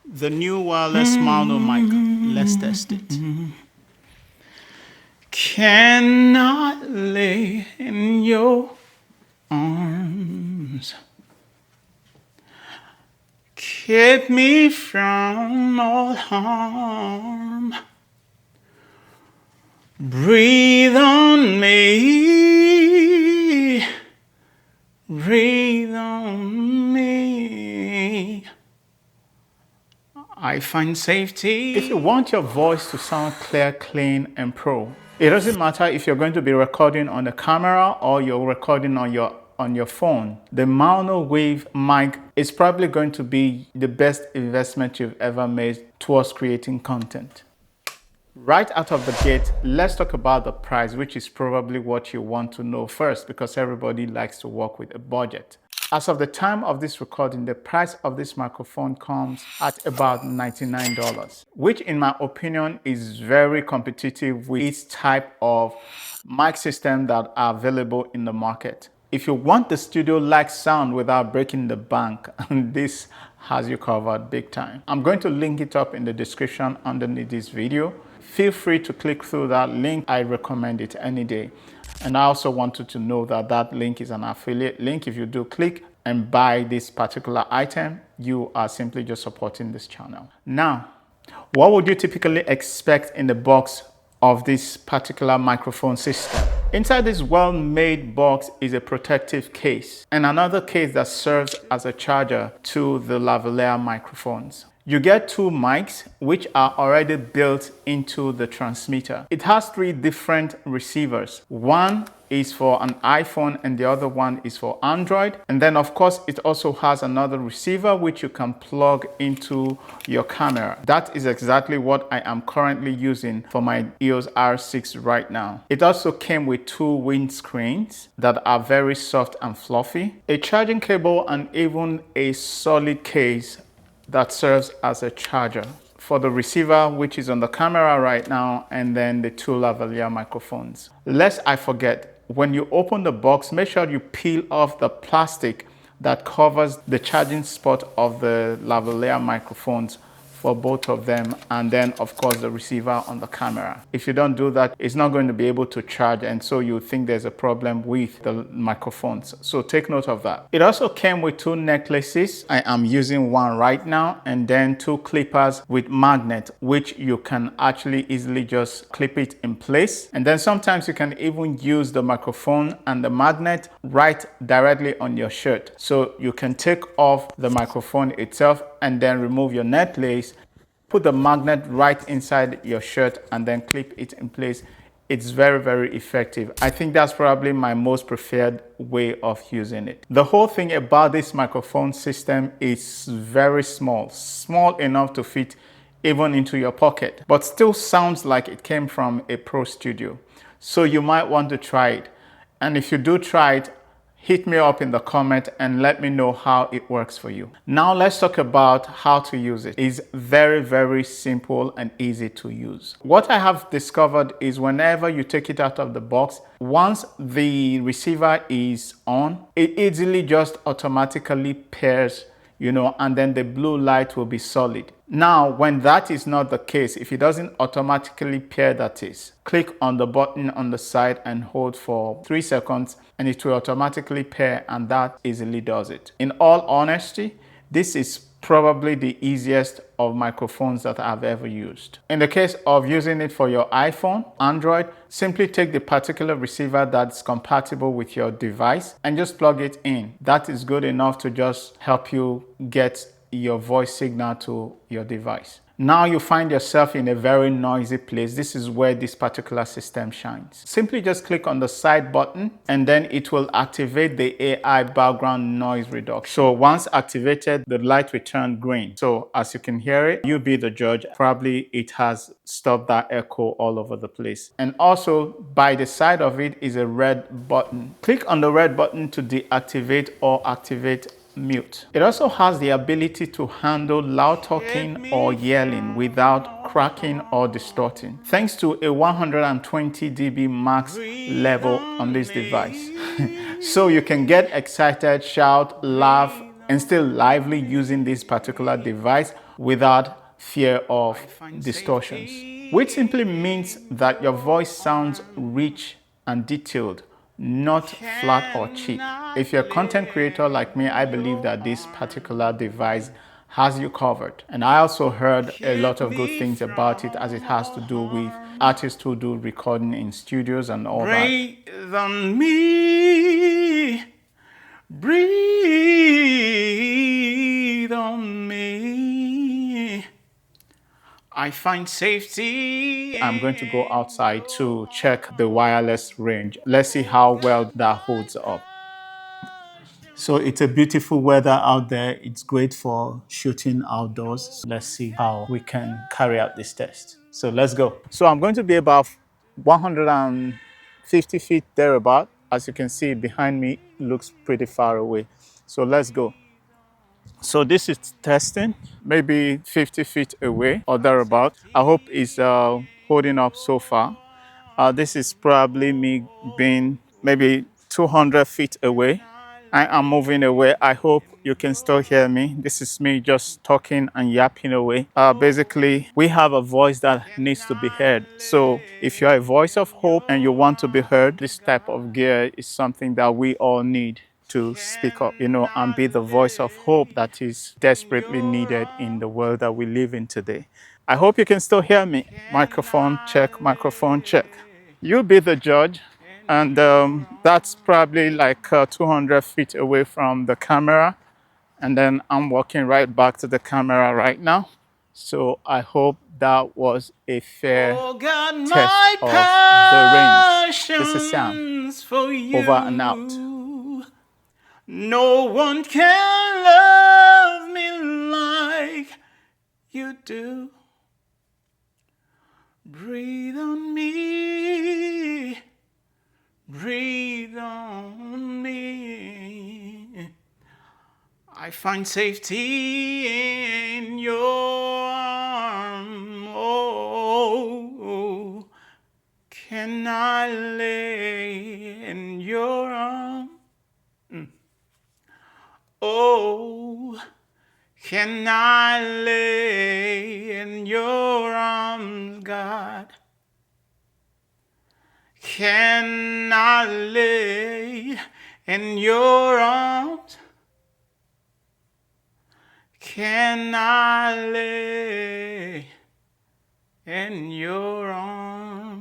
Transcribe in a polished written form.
The new wireless Maono mic. Let's test it. Cannot lay in your arms. Keep me from all harm. Breathe on me. Breathe on me. I find safety. If you want your voice to sound clear, clean, and pro, it doesn't matter if you're going to be recording on a camera or you're recording on your phone. The Maono WAVE mic is probably going to be the best investment you've ever made towards creating content. Right out of the gate, let's talk about the price, which is probably what you want to know first because everybody likes to work with a budget. As of the time of this recording, the price of this microphone comes at about $99, which in my opinion is very competitive with its type of mic system that are available in the market. If you want the studio-like sound without breaking the bank, this has you covered big time. I'm going to link it up in the description underneath this video. Feel free to click through that link. I recommend it any day. And I also wanted to know that that link is an affiliate link. If you do click and buy this particular item, you are simply just supporting this channel. Now, what would you typically expect in the box of this particular microphone system? Inside this well-made box is a protective case and another case that serves as a charger to the lavalier microphones. You get two mics which are already built into the transmitter. It has three different receivers. One is for an iPhone and the other one is for Android. And then of course it also has another receiver which you can plug into your camera. That is exactly what I am currently using for my EOS R6 right now. It also came with two windscreens that are very soft and fluffy, a charging cable, and even a solid case that serves as a charger for the receiver, which is on the camera right now, and then the two lavalier microphones. Lest I forget, when you open the box, make sure you peel off the plastic that covers the charging spot of the lavalier microphones for both of them, and then of course the receiver on the camera. If you don't do that, it's not going to be able to charge, and so you think there's a problem with the microphones. So take note of that. It also came with two necklaces. I am using one right now, and then two clippers with magnet, which you can actually easily just clip it in place. And then sometimes you can even use the microphone and the magnet right directly on your shirt. So you can take off the microphone itself and then remove your necklace, put the magnet right inside your shirt, and then clip it in place. It's very, very effective. I think that's probably my most preferred way of using it. The whole thing about this microphone system is very small enough to fit even into your pocket, but still sounds like it came from a pro studio. So you might want to try it. And if you do try it, hit me up in the comment and let me know how it works for you. Now let's talk about how to use it. It's very, very simple and easy to use. What I have discovered is whenever you take it out of the box, once the receiver is on, it easily just automatically pairs, and then the blue light will be solid. Now, when that is not the case, if it doesn't automatically pair, that is, click on the button on the side and hold for 3 seconds and it will automatically pair, and that easily does it. In all honesty, this is probably the easiest of microphones that I've ever used. In the case of using it for your iPhone, Android, simply take the particular receiver that's compatible with your device and just plug it in. That is good enough to just help you get your voice signal to your device. Now you find yourself in a very noisy place. This is where this particular system shines. Simply just click on the side button and then it will activate the AI background noise reduction. So once activated, the light will turn green. So as you can hear it, you be the judge. Probably it has stopped that echo all over the place. And also by the side of it is a red button. Click on the red button to deactivate or activate mute. It also has the ability to handle loud talking or yelling without cracking or distorting, thanks to a 120 dB max level on this device. So you can get excited, shout, laugh, and still lively using this particular device without fear of distortions, which simply means that your voice sounds rich and detailed, not flat or cheap. If you're a content creator like me, I believe that this particular device has you covered. And I also heard a lot of good things about it as it has to do with artists who do recording in studios and all that. Breathe on me, breathe on me. I find safety. I'm going to go outside to check the wireless range. Let's see how well that holds up. So it's a beautiful weather out there. It's great for shooting outdoors. So let's see how we can carry out this test. So let's go. So I'm going to be about 150 feet thereabout. As you can see behind me, it looks pretty far away. So let's go. So this is testing, maybe 50 feet away or thereabout. I hope it's holding up so far. This is probably me being maybe 200 feet away. I am moving away. I hope you can still hear me. This is me just talking and yapping away. Basically, we have a voice that needs to be heard. So if you're a voice of hope and you want to be heard, this type of gear is something that we all need to speak up, and be the voice of hope that is desperately needed in the world that we live in today. I hope you can still hear me. Microphone check, microphone check. You be the judge. And that's probably like 200 feet away from the camera. And then I'm walking right back to the camera right now. So I hope that was a fair test of the range. This is Sam, over and out. No one can love me like you do. Breathe on me, breathe on me. I find safety in your arms. Oh, can I lay in your arms? Oh, can I lay in your arms, God? Can I lay in your arms? Can I lay in your arms?